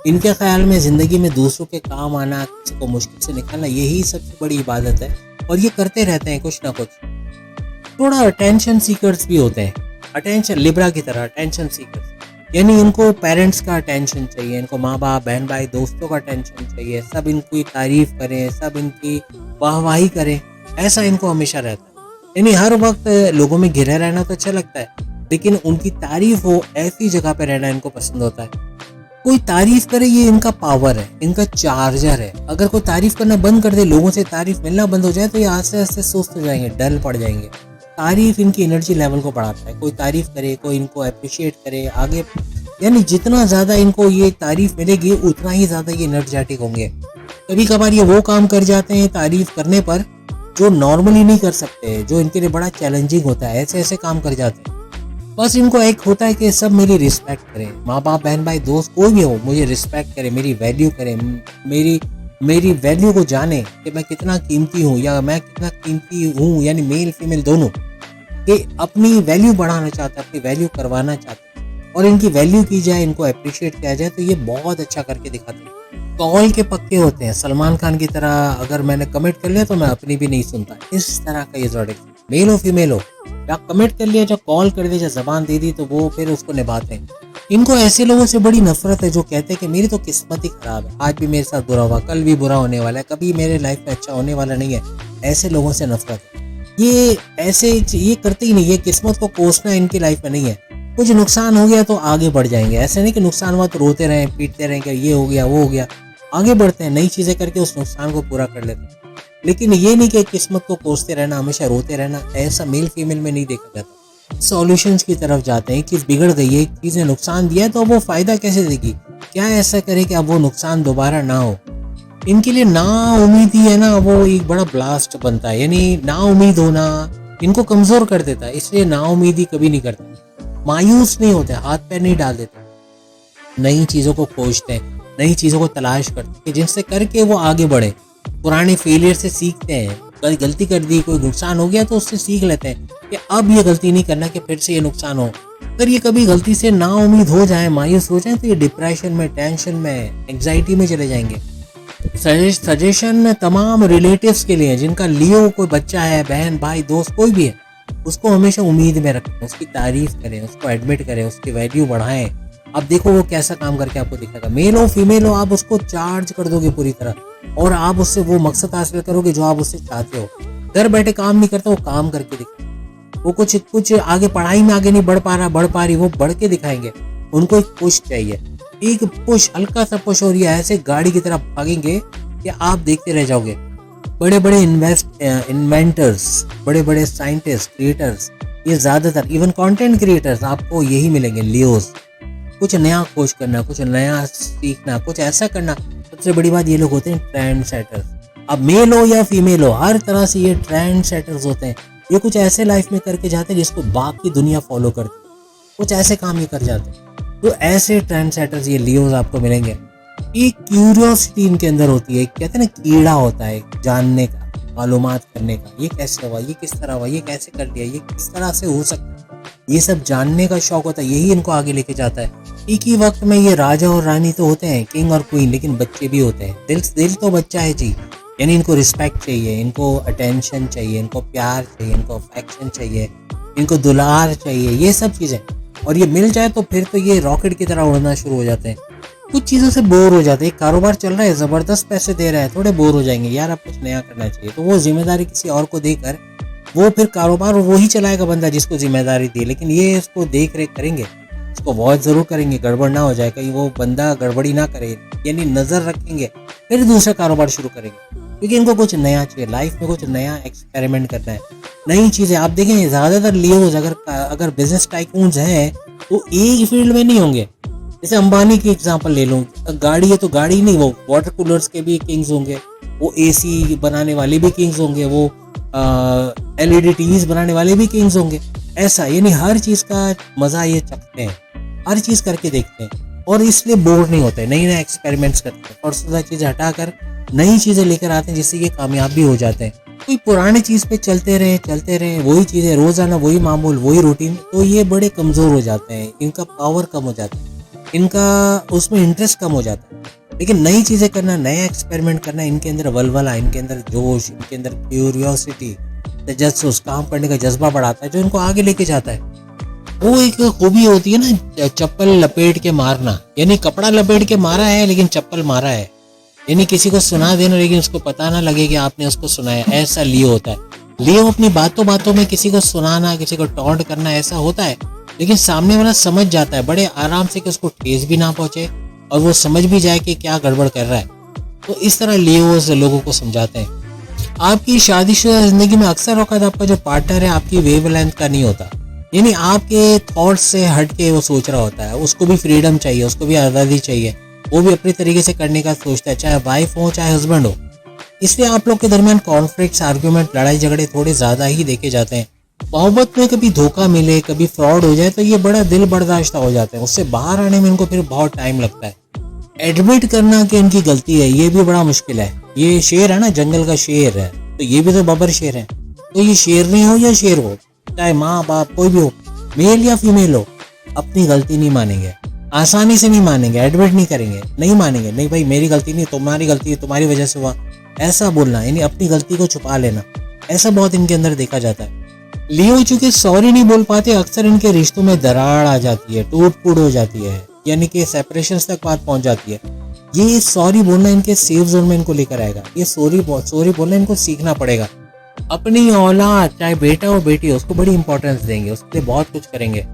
इनके ख्याल में ज़िंदगी में दूसरों के काम आना, किसी को मुश्किल से निकालना, यही सबसे बड़ी इबादत है, और ये करते रहते हैं कुछ ना कुछ। थोड़ा अटेंशन सीकर्स भी होते हैं, अटेंशन लिब्रा की तरह अटेंशन सीकर्स, यानी इनको पेरेंट्स का अटेंशन चाहिए, इनको माँ बाप, बहन भाई, दोस्तों का अटेंशन चाहिए, सब इनकी तारीफ करें, सब इनकी वाहवाही करें, ऐसा इनको हमेशा रहता है। यानी हर वक्त लोगों में घिरे रहना तो अच्छा लगता है, लेकिन उनकी तारीफ हो ऐसी जगह पे रहना इनको पसंद होता है। कोई तारीफ करे, ये इनका पावर है, इनका चार्जर है। अगर कोई तारीफ करना बंद कर दे, लोगों से तारीफ मिलना बंद हो जाए, तो ये आस्ते आस्ते सुस्त हो जाएंगे, डल पड़ जाएंगे। तारीफ इनकी एनर्जी लेवल को बढ़ाता है। कोई तारीफ करे, कोई इनको अप्रिशिएट करे, आगे, यानी जितना ज़्यादा इनको ये तारीफ मिलेगी, उतना ही ज़्यादा ये एनर्जेटिक होंगे। कभी कभार ये वो काम कर जाते हैं तारीफ करने पर जो नॉर्मली नहीं कर सकते, जो इनके लिए बड़ा चैलेंजिंग होता है, ऐसे ऐसे काम कर जाते हैं। बस इनको एक होता है कि सब मेरी रिस्पेक्ट करें, माँ बाप, बहन भाई, दोस्त, कोई भी हो, मुझे रिस्पेक्ट करे, मेरी वैल्यू करे, मेरी वैल्यू को जाने कि मैं कितना कीमती हूँ या मैं कितना कीमती हूँ, यानी मेल फीमेल दोनों, कि अपनी वैल्यू बढ़ाना चाहते हैं, अपनी वैल्यू करवाना चाहते हैं, और इनकी वैल्यू की जाए, इनको अप्रिशिएट किया जाए, तो ये बहुत अच्छा करके दिखाते हैं। कॉल के पक्के होते हैं, सलमान खान की तरह। अगर मैंने कमिट कर लिया तो मैं अपनी भी नहीं सुनता, इस तरह का ये ज़ोडिएक, मेल हो फीमेल हो, या कमिट कर लिया, जब कॉल कर दी, जब जबान दे दी, तो वो फिर उसको निभाते हैं। इनको ऐसे लोगों से बड़ी नफरत है जो कहते हैं कि मेरी तो किस्मत ही खराब है, आज भी मेरे साथ बुरा हुआ, कल भी बुरा होने वाला है, कभी मेरे लाइफ में अच्छा होने वाला नहीं है। ऐसे लोगों से नफरत है। ये ऐसे ये करते ही नहीं, ये किस्मत को कोसना इनकी लाइफ में नहीं है। कुछ नुकसान हो गया तो आगे बढ़ जाएंगे, ऐसे नहीं कि नुकसान हुआ तो रोते रहें, पीटते रहें कि ये हो गया वो हो गया। आगे बढ़ते हैं, नई चीज़ें करके उस नुकसान को पूरा कर लेते हैं। लेकिन ये नहीं कि किस्मत को कोसते रहना, हमेशा रोते रहना, ऐसा मेल फीमेल में नहीं देखा जाता। सॉल्यूशंस की तरफ जाते हैं। एक चीज़ बिगड़ गई है, एक चीज़ ने नुकसान दिया है, तो वो फ़ायदा कैसे देगी, क्या ऐसा करे कि अब वो नुकसान दोबारा ना हो। इनके लिए ना उम्मीद ही है ना, वो एक बड़ा ब्लास्ट बनता है। यानी ना उम्मीद होना इनको कमज़ोर कर देता है, इसलिए ना उम्मीदी कभी नहीं करते, मायूस नहीं होते, हाथ पैर नहीं डाल देते, नई चीज़ों को खोजते हैं, नई चीज़ों को तलाश करते हैं जिनसे करके वो आगे बढ़े। पुराने फेलियर से सीखते हैं, कभी गलती कर दी, कोई नुकसान हो गया तो उससे सीख लेते हैं कि अब ये गलती नहीं करना कि फिर से ये नुकसान हो। अगर ये कभी गलती से ना उम्मीद हो जाए, मायूस हो जाए, तो ये डिप्रेशन में, टेंशन में, एंग्जाइटी में चले जाएंगे। सजेशन तमाम रिलेटिव्स के लिए, जिनका लियो कोई बच्चा है, बहन भाई दोस्त कोई भी है, उसको हमेशा उम्मीद में रखें, उसकी तारीफ करें, उसको एडमिट करें, उसकी वैल्यू बढ़ाएं। अब देखो वो कैसा काम करके आपको दिखाएगा। मेल हो फीमेल हो, आप उसको चार्ज कर दोगे पूरी तरह, और आप उससे वो मकसद हासिल करोगे जो आप उससे चाहते हो। घर बैठे काम नहीं करता, वो काम करके दिखाएगा। वो कुछ आगे पढ़ाई में आगे नहीं बढ़ पा रही, वो बढ़ के दिखाएंगे। उनको एक पुश चाहिए, एक पुश, हल्का सा पुश, और ये ऐसे गाड़ी की तरफ भागेंगे कि आप देखते रह जाओगे। बड़े बड़े इन्वेंटर्स, बड़े बड़े साइंटिस्ट, क्रिएटर्स, ये ज़्यादातर इवन कंटेंट क्रिएटर्स आपको यही मिलेंगे, लियोस। कुछ नया खोज करना, कुछ नया सीखना, कुछ ऐसा करना। सबसे बड़ी बात ये लोग होते हैं ट्रेंड सेटर्स। अब मेल हो या फीमेल हो, हर तरह से ये ट्रेंड सेटर्स होते हैं। ये कुछ ऐसे लाइफ में करके जाते हैं जिसको बाकी दुनिया फॉलो करती है, कुछ ऐसे काम ये कर जाते हैं। तो ऐसे ट्रेंड सेटर्स ये लियोज आपको मिलेंगे। एक क्यूरियोसिटी इनके अंदर होती है, कहते हैं ना कीड़ा होता है जानने का, मालूमात करने का, ये कैसे हुआ, ये किस तरह हुआ, ये कैसे कर दिया, ये किस तरह से हो सकता है, ये सब जानने का शौक होता है, यही इनको आगे लेके जाता है। एक ही वक्त में ये राजा और रानी तो होते हैं, किंग और क्वीन, लेकिन बच्चे भी होते हैं। दिल तो बच्चा है जी, यानी इनको रिस्पेक्ट चाहिए, इनको अटेंशन चाहिए, इनको प्यार चाहिए, इनको अफेक्शन चाहिए, इनको दुलार चाहिए, ये सब चीज़ें। और ये मिल जाए तो फिर तो ये रॉकेट की तरह उड़ना शुरू हो जाते हैं। कुछ चीज़ों से बोर हो जाते हैं। कारोबार चल रहा है, ज़बरदस्त पैसे दे रहा है, थोड़े बोर हो जाएंगे, यार अब कुछ नया करना चाहिए। तो वो जिम्मेदारी किसी और को देकर वो फिर कारोबार वो ही चलाएगा बंदा जिसको जिम्मेदारी दी, लेकिन ये इसको देख रेख करेंगे, इसको वॉच ज़रूर करेंगे, गड़बड़ ना हो जाए, कहीं वो बंदा गड़बड़ी ना करे, यानी नज़र रखेंगे, फिर दूसरा कारोबार शुरू करेंगे। क्योंकि इनको कुछ नया चाहिए, लाइफ में कुछ नया एक्सपेरिमेंट करना है, नई चीज़ें। आप देखें ज़्यादातर लियोज अगर बिजनेस टाइकून्स हैं तो एक फील्ड में नहीं होंगे। जैसे अंबानी की एग्जांपल ले लूँ, गाड़ी है तो गाड़ी नहीं, वो वाटर कूलर्स के भी किंग्स होंगे, वो एसी बनाने वाले भी किंग्स होंगे, वो LED टीवीज बनाने वाले भी किंग्स होंगे। ऐसा यानी हर चीज़ का मज़ा ये चखते हैं, हर चीज़ करके देखते हैं और इसलिए बोर नहीं होते, नई नए एक्सपेरिमेंट्स करते हैं और सारी चीज़ें हटाकर नई चीज़ें लेकर आते हैं, जिससे ये कामयाब भी हो जाते हैं। कोई पुरानी चीज़ पे चलते रहे वही चीज़ें रोज़ाना, वही मामूल, वही रूटीन, तो ये बड़े कमज़ोर हो जाते हैं, इनका पावर कम हो जाता है, इनका उसमें इंटरेस्ट कम हो जाता है। लेकिन नई चीज़ें करना, नया एक्सपेरिमेंट करना, इनके अंदर वलवला, इनके अंदर जोश, इनके अंदर क्यूरियोसिटी, तजस्सुस, काम करने का जज्बा बढ़ाता है, जो इनको आगे लेके जाता है। वो एक खूबी होती है ना, चप्पल लपेट के मारना, यानी कपड़ा लपेट के मारा है लेकिन चप्पल मारा है, यानी किसी को सुना देना लेकिन उसको पता ना लगे कि आपने उसको सुनाया। ऐसा लियो होता है। लियो अपनी बातों बातों में किसी को सुनाना, किसी को टॉन्ट करना, ऐसा होता है, लेकिन सामने वाला समझ जाता है बड़े आराम से कि उसको ठेस भी ना पहुंचे और वो समझ भी जाए कि क्या गड़बड़ कर रहा है। तो इस तरह लियोज लोगों को समझाते हैं। आपकी शादीशुदा जिंदगी में अक्सर औकात आपका जो पार्टनर है आपकी वेवलेंथ का नहीं होता, यानी आपके थॉट्स से हट के वो सोच रहा होता है। उसको भी फ्रीडम चाहिए, उसको भी आज़ादी चाहिए, वो भी अपने तरीके से करने का सोचता है, चाहे वाइफ हो चाहे हस्बैंड हो। इसलिए आप लोग के दरमियान कॉन्फ्लिक्ट्स, आर्ग्यूमेंट, लड़ाई झगड़े थोड़े ज़्यादा ही देखे जाते हैं। मोहब्बत में कभी धोखा मिले, कभी फ्रॉड हो जाए तो ये बड़ा दिल बर्दाश्त हो जाता है, उससे बाहर आने में इनको फिर बहुत टाइम लगता है। एडमिट करना कि इनकी गलती है ये भी बड़ा मुश्किल है। ये शेर है ना, जंगल का शेर है, तो ये भी तो बबर शेर है। तो ये शेरनी हो या शेर हो, चाहे माँ बाप कोई भी हो, मेल या फीमेल हो, अपनी गलती नहीं मानेंगे, आसानी से नहीं मानेंगे, एडमिट नहीं करेंगे, नहीं मानेंगे, नहीं भाई मेरी गलती नहीं, तुम्हारी गलती है, तुम्हारी वजह से हुआ, ऐसा बोलना, यानी अपनी गलती को छुपा लेना, ऐसा बहुत इनके अंदर देखा जाता है। लियो चूंकि सॉरी नहीं बोल पाते, अक्सर इनके रिश्तों में दरार आ जाती है, टूट फूट हो जाती है, यानी कि सेपरेशन तक बात पहुंच जाती है। ये सॉरी बोलना इनके सेफ जोन में इनको लेकर आएगा। ये सॉरी बोलना इनको सीखना पड़ेगा। अपनी औलाद, चाहे बेटा हो बेटी हो, उसको बड़ी इंपॉर्टेंस देंगे, उसके लिए बहुत कुछ करेंगे।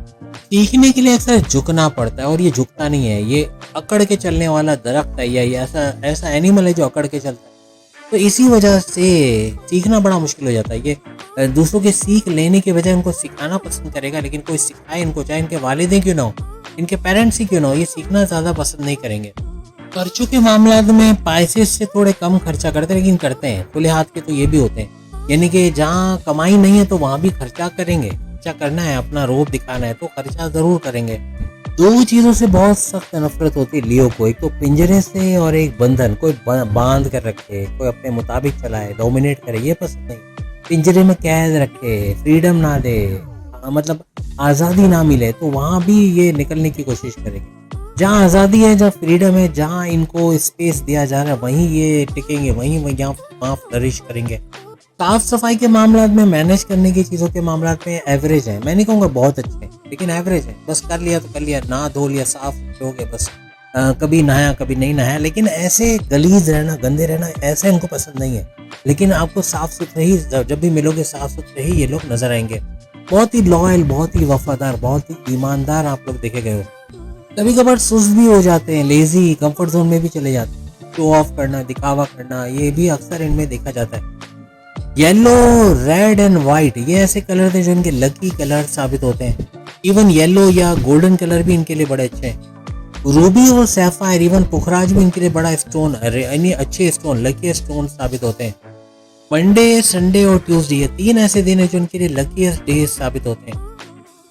सीखने के लिए अक्सर झुकना पड़ता है और ये झुकता नहीं है, ये अकड़ के चलने वाला दरख्त है, या ये ऐसा एनिमल है जो अकड़ के चलता है। तो इसी वजह से सीखना बड़ा मुश्किल हो जाता है। ये दूसरों के सीख लेने के बजाय उनको सिखाना पसंद करेगा, लेकिन कोई सिखाए इनको, चाहे इनके वालिदैन क्यों ना हो, इनके पेरेंट्स ही क्यों ना हो, ये सीखना ज़्यादा पसंद नहीं करेंगे। खर्चों के मामले में पैसे से थोड़े कम खर्चा करते हैं, लेकिन करते हैं। खुले हाथ के तो ये भी होते हैं, यानी कि जहाँ कमाई नहीं है तो वहाँ भी खर्चा करेंगे। खर्चा करना है, अपना रोब दिखाना है तो खर्चा ज़रूर करेंगे। दो चीज़ों से बहुत सख्त नफरत होती है लियो को, एक तो पिंजरे से और एक बंधन। कोई बांध कर रखे, कोई अपने मुताबिक चलाए, डोमिनेट करे, ये पसंद नहीं। पिंजरे में कैद रखे, फ्रीडम ना दे, मतलब आज़ादी ना मिले, तो वहाँ भी ये निकलने की कोशिश करेंगे। जहाँ आज़ादी है, जहाँ फ्रीडम है, जहाँ इनको स्पेस दिया जा रहा है, वहीं ये टिकेंगे, वहाँ फ्लरिश करेंगे। साफ सफाई के मामला में, मैनेज करने की चीज़ों के मामला में एवरेज है। मैं नहीं कहूँगा बहुत अच्छे, लेकिन एवरेज है। बस कर लिया तो कर लिया, ना धो लिया, साफ हो गए बस। कभी नहाया कभी नहीं नहाया, लेकिन ऐसे गलीज रहना, गंदे रहना, ऐसा इनको पसंद नहीं है। लेकिन आपको साफ सुथरे ही, जब भी मिलोगे साफ सुथरे ही ये लोग नजर आएंगे। बहुत ही लॉयल, बहुत ही वफादार, बहुत ही ईमानदार आप लोग देखे गए हो। कभी कभार सुस्त भी हो जाते हैं, लेजी, कंफर्ट जोन में भी चले जाते हैं। शो ऑफ करना, दिखावा करना, ये भी अक्सर इनमें देखा जाता है। येलो, रेड एंड व्हाइट, ये ऐसे कलर थे जो इनके लकी कलर साबित होते हैं। इवन येलो या गोल्डन कलर भी इनके लिए बड़े अच्छे हैं। रूबी और सैफायर इवन पुखराज भी इनके लिए बड़ा स्टोन, यानी अच्छे स्टोन, लकी स्टोन साबित होते हैं। मंडे, संडे और ट्यूसडे ये 3 ऐसे दिन है जो इनके लिए लकीएस्ट डे साबित होते हैं।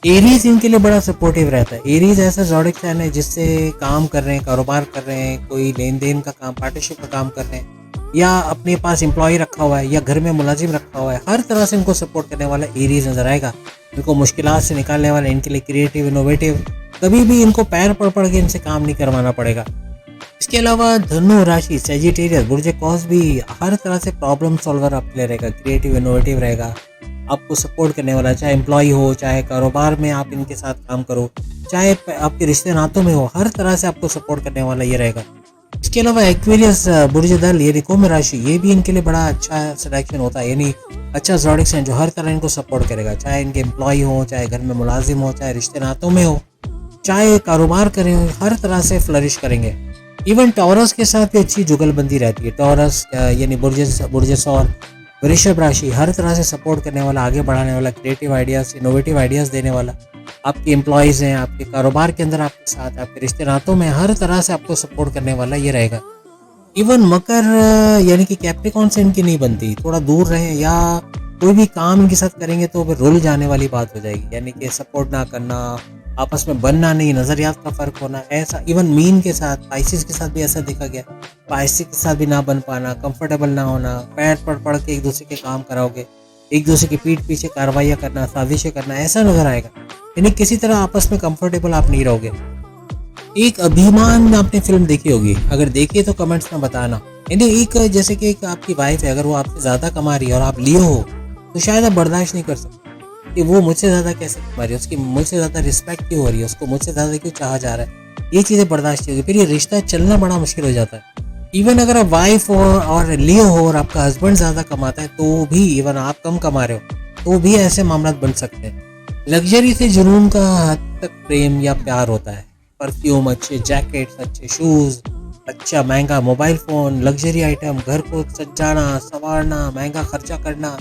एरीज इनके लिए बड़ा सपोर्टिव रहता है। एरीज ऐसा ज़ोडिक साइन है जिससे काम कर रहे हैं, कारोबार कर रहे हैं, कोई लेन देन का काम, पार्टनरशिप का काम कर रहे हैं, या अपने पास एम्प्लॉय रखा हुआ है, या घर में मुलाजिम रखा हुआ है, हर तरह से इनको सपोर्ट करने वाला एरीज नजर आएगा। इनको मुश्किलात से निकालने वाला, इनके लिए क्रिएटिव, इनोवेटिव, कभी भी इनको पैर पड़ के इनसे काम नहीं करवाना पड़ेगा। इसके अलावा धनु राशि सेजिटेरियस बुर्ज कॉस भी हर तरह से प्रॉब्लम सॉल्वर आपके लिए रहेगा, क्रिएटिव, इनोवेटिव रहेगा, आपको सपोर्ट करने वाला, चाहे एम्प्लॉय हो, चाहे कारोबार में आप इनके साथ काम करो, चाहे आपके रिश्ते नातों में हो, हर तरह से आपको सपोर्ट करने वाला ये रहेगा। इसके अलावा एक्वेरियस बुर्ज दल यानी कुंभ राशि, ये भी इनके लिए बड़ा अच्छा सिलेक्शन होता है, यानी अच्छा ज़ोडिक साइन जो हर तरह इनको सपोर्ट करेगा, चाहे इनके एम्प्लॉय हो, चाहे घर में मुलाजिम हो, चाहे रिश्ते नातों में हो, चाहे कारोबार करें, हर तरह से फ्लरिश करेंगे। इवन टॉरस के साथ भी अच्छी जुगलबंदी रहती है। टॉरस यानी बुर्ज और वृषभ राशि हर तरह से सपोर्ट करने वाला, आगे बढ़ाने वाला, क्रिएटिव आइडियाज, इनोवेटिव आइडियाज देने वाला, आपके एम्प्लॉयज़ हैं, आपके कारोबार के अंदर आपके साथ, आपके रिश्ते नातों में हर तरह से आपको सपोर्ट करने वाला ये रहेगा। इवन मकर यानी कि कैप्रिकॉन से इनकी नहीं बनती, थोड़ा दूर रहें, या कोई भी काम इनके साथ करेंगे तो फिर रुल जाने वाली बात हो जाएगी, यानी कि सपोर्ट ना करना, आपस में बनना नहीं, नज़रियात का फ़र्क होना, ऐसा। इवन मीन के साथ, पाइसिस के साथ भी ऐसा देखा गया, पाइसिस के साथ भी ना बन पाना, कंफर्टेबल ना होना, पैर पड़ के एक दूसरे के काम कराओगे, एक दूसरे की पीठ पीछे कार्रवाइयाँ करना, साजिशें करना, ऐसा नजर आएगा, यानी किसी तरह आपस में कंफर्टेबल आप नहीं रहोगे। एक अभिमान आपने फिल्म देखी होगी, अगर देखी तो कमेंट्स में बताना। यानी एक जैसे कि एक आपकी वाइफ है, अगर वो आपसे ज़्यादा कमा रही है और आप लियो हो, तो शायद आप बर्दाश्त नहीं कर सकते कि वो मुझसे ज़्यादा कैसे कमा रही है, उसकी मुझसे ज़्यादा रिस्पेक्ट क्यों हो रही है, उसको मुझसे ज़्यादा क्यों चाहा जा रहा है, ये चीज़ें बर्दाश्त नहीं होगी, फिर ये रिश्ता चलना बड़ा मुश्किल हो जाता है। इवन अगर आप वाइफ और लियो हो और आपका हस्बैंड ज़्यादा कमाता है तो भी, इवन आप कम कमा रहे हो तो भी ऐसे मामला बन सकते हैं। लग्जरी से जुनून का हद तक प्रेम या प्यार होता है। परफ्यूम, अच्छे जैकेट्स, अच्छे शूज़, अच्छा महंगा मोबाइल फ़ोन, लग्जरी आइटम, घर को सजाना, संवारना, महंगा खर्चा करना,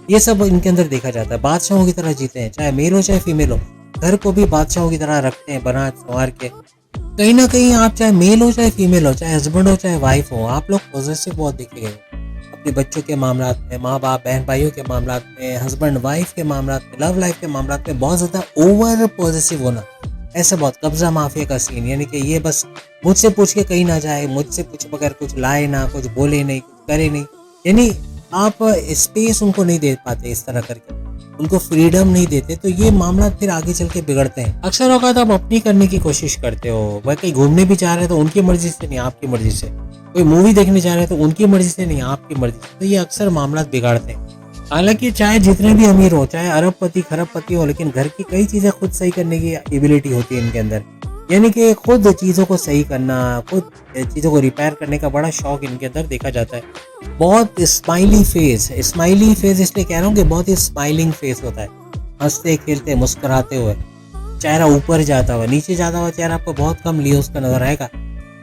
ये सब इनके अंदर देखा जाता है। बादशाहों की तरह जीते हैं, चाहे मेल हो चाहे फीमेल हो, घर को भी बादशाहों की तरह रखते हैं, बना संवार के। कहीं ना कहीं आप चाहे मेल हो चाहे फीमेल हो, चाहे हस्बैंड हो चाहे वाइफ हो, आप लोग पॉजिटिव बहुत देखे गए हो अपने बच्चों के मामला में, माँ बाप बहन भाइयों के मामला में, हस्बैंड वाइफ के मामला में, लव लाइफ के मामला में बहुत ज़्यादा ओवर पॉजिटिव होना, ऐसा बहुत कब्जा माफिया का सीन, यानी कि ये बस मुझसे पूछ के कहीं ना जाए, मुझसे पूछ बगैर कुछ लाए ना, कुछ बोले नहीं, कुछ करे नहीं, यानी आप स्पेस उनको नहीं दे पाते, इस तरह करके उनको फ्रीडम नहीं देते, तो ये मामला फिर आगे चल के बिगड़ते हैं। अक्सर औकात आप अपनी करने की कोशिश करते हो, वह कहीं घूमने भी जा रहे हैं तो उनकी मर्जी से नहीं, आपकी मर्जी से, कोई मूवी देखने जा रहे हैं तो उनकी मर्जी से नहीं, आपकी मर्जी से, तो ये अक्सर मामला बिगाड़ते हैं। हालांकि चाहे जितने भी अमीर हो, चाहे अरबपति खरबपति हो, लेकिन घर की कई चीज़ें खुद सही करने की एबिलिटी होती है इनके अंदर, यानी कि खुद चीज़ों को सही करना, खुद चीज़ों को रिपेयर करने का बड़ा शौक इनके अंदर देखा जाता है। बहुत स्माइली फेस इसलिए कह रहा हूँ कि बहुत ही स्माइलिंग फेस होता है, हंसते खेलते मुस्कुराते हुए, चेहरा ऊपर जाता हुआ, नीचे जाता हुआ चेहरा आपको बहुत कम लियो उसका नजर आएगा।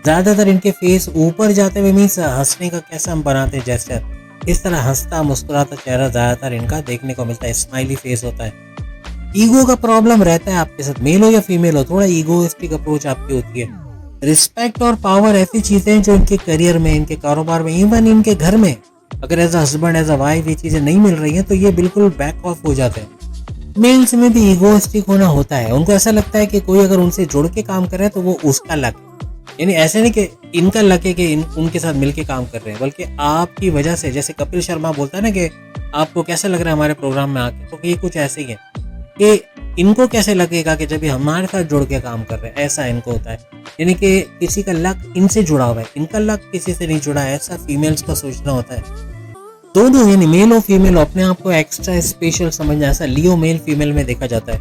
ज़्यादातर इनके फेस ऊपर जाते हुए मीन्स हंसने का कैसा हम बनाते हैं जैसे, इस तरह हंसता मुस्कुराता चेहरा ज़्यादातर इनका देखने को मिलता है, स्माइली फेस होता है। ईगो का प्रॉब्लम रहता है आपके साथ, मेल हो या फीमेल हो, थोड़ा ईगोइस्टिक अप्रोच आपकी होती है। रिस्पेक्ट और पावर ऐसी चीजें हैं जो इनके करियर में, इनके कारोबार में, इवन इनके घर में अगर as a husband as a wife ये चीजें नहीं मिल रही हैं तो ये बिल्कुल बैक ऑफ हो जाते हैं। मेल्स में भी ईगोइस्टिक होना होता है, उनको ऐसा लगता है कि कोई अगर उनसे जुड़ के काम कर रहा है तो वो उसका लक है, यानी ऐसे नहीं कि इनका लक है कि उनके साथ मिलके काम कर रहे हैं, बल्कि आपकी वजह से, जैसे कपिल शर्मा बोलता है ना कि आपको कैसा लग रहा है हमारे प्रोग्राम में आके, तो ये कुछ ऐसे ही है कि इनको कैसे लगेगा कि जब ये हमारे साथ जुड़ के काम कर रहे हैं, ऐसा इनको होता है, यानी कि किसी का लक इनसे जुड़ा हुआ है, इनका लक किसी से नहीं जुड़ा है, ऐसा फीमेल्स का सोचना होता है। दोनों यानी मेल और फीमेल अपने आप को एक्स्ट्रा स्पेशल समझना, ऐसा लियो मेल फीमेल में देखा जाता है।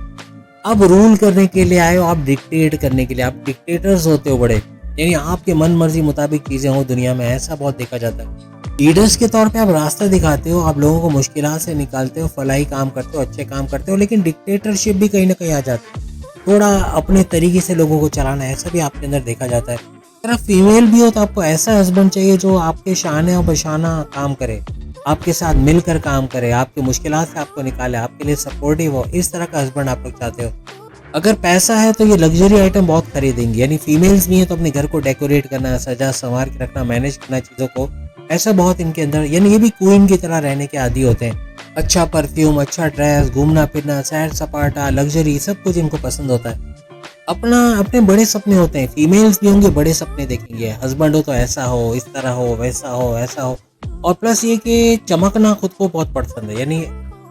अब रूल करने के लिए आए हो, आप डिक्टेट करने के लिए, आप डिक्टेटर्स होते हो बड़े, यानी आपके मन मर्जी मुताबिक चीजें हो दुनिया में, ऐसा बहुत देखा जाता है। लीडर्स के तौर पे आप रास्ता दिखाते हो, आप लोगों को मुश्किलात से निकालते हो, फलाई काम करते हो, अच्छे काम करते हो, लेकिन डिक्टेटरशिप भी कहीं ना कहीं आ जाती है, थोड़ा अपने तरीके से लोगों को चलाना, ऐसा भी आपके अंदर देखा जाता है। अगर आप फीमेल भी हो तो आपको ऐसा हस्बैंड चाहिए जो आपके शाने और बशाना काम करे, आपके साथ मिलकर काम करे, आपकी मुश्किलात से आपको निकाले, आपके लिए सपोर्टिव हो, इस तरह का हस्बैंड आप लोग चाहते हो। अगर पैसा है तो ये लग्जरी आइटम बहुत खरीदेंगी, यानी फीमेल्स भी हैं तो अपने घर को डेकोरेट करना, सजा संवार के रखना, मैनेज करना चीज़ों को, ऐसा बहुत इनके अंदर, यानी ये भी क्वीन की तरह रहने के आदी होते हैं। अच्छा परफ्यूम, अच्छा ड्रेस, घूमना फिरना, सैर सपाटा, लग्जरी, सब कुछ इनको पसंद होता है। अपने बड़े सपने होते हैं, फीमेल्स भी होंगे बड़े सपने देखेंगे, हस्बैंड हो तो ऐसा हो, इस तरह हो, वैसा हो, ऐसा हो। और प्लस ये कि चमकना खुद को बहुत पसंद है, यानी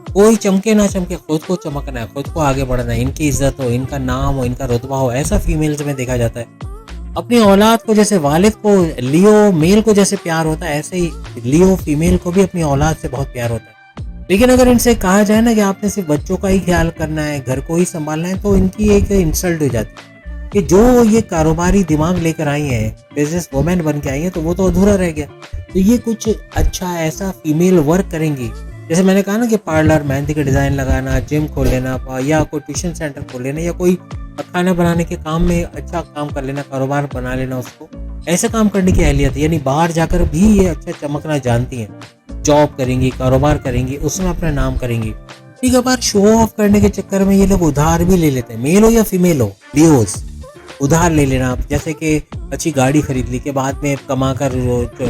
कोई चमके ना चमके, खुद को चमकना है, खुद को आगे बढ़ना है, इनकी इज्जत हो, इनका नाम हो, इनका रुतबा हो, ऐसा फीमेल्स में देखा जाता है। अपनी औलाद को जैसे वालिद को लियो मेल को जैसे प्यार होता है, ऐसे ही लियो फीमेल को भी अपनी औलाद से बहुत प्यार होता है। लेकिन अगर इनसे कहा जाए ना कि आपने सिर्फ बच्चों का ही ख्याल करना है, घर को ही संभालना है, तो इनकी एक इंसल्ट हो जाती है कि जो ये कारोबारी दिमाग लेकर आई हैं, बिजनेस वुमेन बन के आई हैं, तो वो तो अधूरा रह गया। तो ये कुछ अच्छा ऐसा फीमेल वर्क करेंगी, जैसे मैंने कहा ना कि पार्लर, मेहंदी के डिज़ाइन लगाना, जिम खोल लेना, या कोई ट्यूशन सेंटर खोल लेना, या कोई खाना बनाने के काम में अच्छा काम कर लेना, कारोबार बना लेना उसको, ऐसे काम करने की अहलियत, यानी बाहर जाकर भी ये अच्छा चमकना जानती हैं। जॉब करेंगी, कारोबार करेंगी, उसमें अपना नाम करेंगी। ठीक है, बार शो ऑफ करने के चक्कर में ये लोग उधार भी ले लेते हैं, मेल हो या फीमेल हो, लियोज उधार ले लेना आप, जैसे कि अच्छी गाड़ी खरीद ली के बाद में कमा कर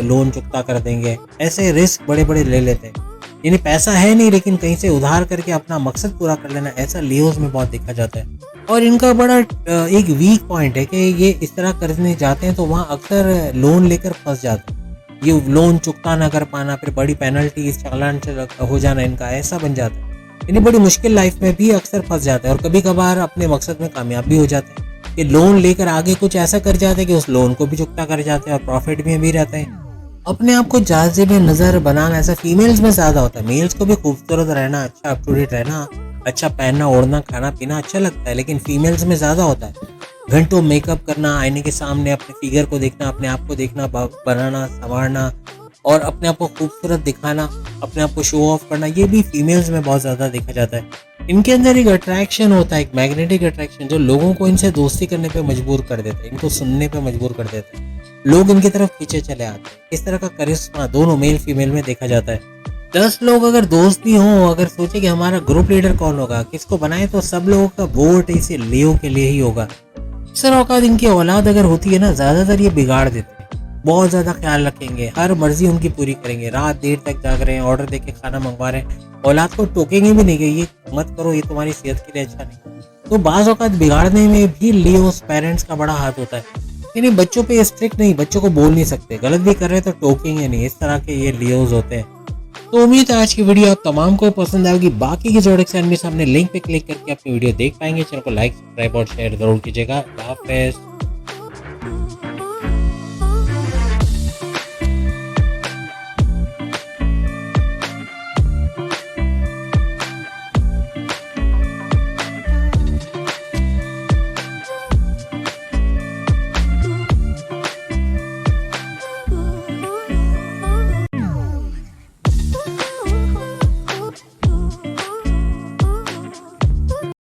लोन चुकता कर देंगे, ऐसे रिस्क बड़े बड़े ले लेते हैं। यानी पैसा है नहीं लेकिन कहीं से उधार करके अपना मकसद पूरा कर लेना, ऐसा लियोज में बहुत देखा जाता है। और इनका बड़ा एक वीक पॉइंट है कि ये इस तरह करने जाते हैं तो वहाँ अक्सर लोन लेकर फंस जाते हैं। ये लोन चुकता ना कर पाना, फिर बड़ी पेनल्टी, चालान हो जाना इनका, ऐसा बन जाता है। यानी बड़ी मुश्किल लाइफ में भी अक्सर फंस जाते हैं और कभी कभार अपने मकसद में कामयाब भी हो जाते हैं कि लोन लेकर आगे कुछ ऐसा कर जाते हैं कि उस लोन को भी चुकता कर जाते हैं और प्रॉफिट में भी रहते हैं। अपने आप को जाज़िब नज़र बनाना ऐसा फीमेल्स में ज़्यादा होता है। मेल्स को भी खूबसूरत रहना, अच्छा अप टू डेट रहना, अच्छा पहनना ओढ़ना, खाना पीना अच्छा लगता है, लेकिन फीमेल्स में ज़्यादा होता है। घंटों मेकअप करना, आईने के सामने अपने फिगर को देखना, अपने आप को देखना, बनाना संवारना और अपने आप को खूबसूरत दिखाना, अपने आप को शो ऑफ करना, ये भी फीमेल्स में बहुत ज़्यादा देखा जाता है। इनके अंदर एक अट्रैक्शन होता है, एक मैग्नेटिक अट्रैक्शन, जो लोगों को इनसे दोस्ती करने पे मजबूर कर देता है, इनको सुनने पे मजबूर कर देता है, लोग इनकी तरफ खींचे चले आते हैं। इस तरह का करिश्मा दोनों मेल फीमेल में देखा जाता है। 10 लोग अगर दोस्त भी हों, अगर सोचे कि हमारा ग्रुप लीडर कौन होगा, किसको बनाए, तो सब लोगों का वोट इसे लियो के लिए ही होगा। अक्सर औकात इनकी औलाद अगर होती है ना, ज्यादातर ये बिगाड़ देते हैं, बहुत ज्यादा ख्याल रखेंगे, हर मर्जी उनकी पूरी करेंगे, रात देर तक जाग रहे हैं, ऑर्डर देके खाना मंगवा रहे हैं, औलाद को टोकेंगे भी नहीं कि ये मत करो, ये तुम्हारी सेहत के लिए अच्छा नहीं। तो बाज औकात बिगाड़ने में भी लियोस पेरेंट्स का बड़ा हाथ होता है। यानी बच्चों पे स्ट्रिक्ट नहीं, बच्चों को बोल नहीं सकते, गलत भी कर रहे हैं तो टोकेंगे नहीं, इस तरह के ये लियोस होते हैं। तो उम्मीद है आज की वीडियो आप तमाम को पसंद आएगी। बाकी के जोड़े चैनल में सामने लिंक पे क्लिक करके अपनी वीडियो देख पाएंगे। चैनल को लाइक, सब्सक्राइब और शेयर जरूर कीजिएगा। अल्लाह हाफिज़।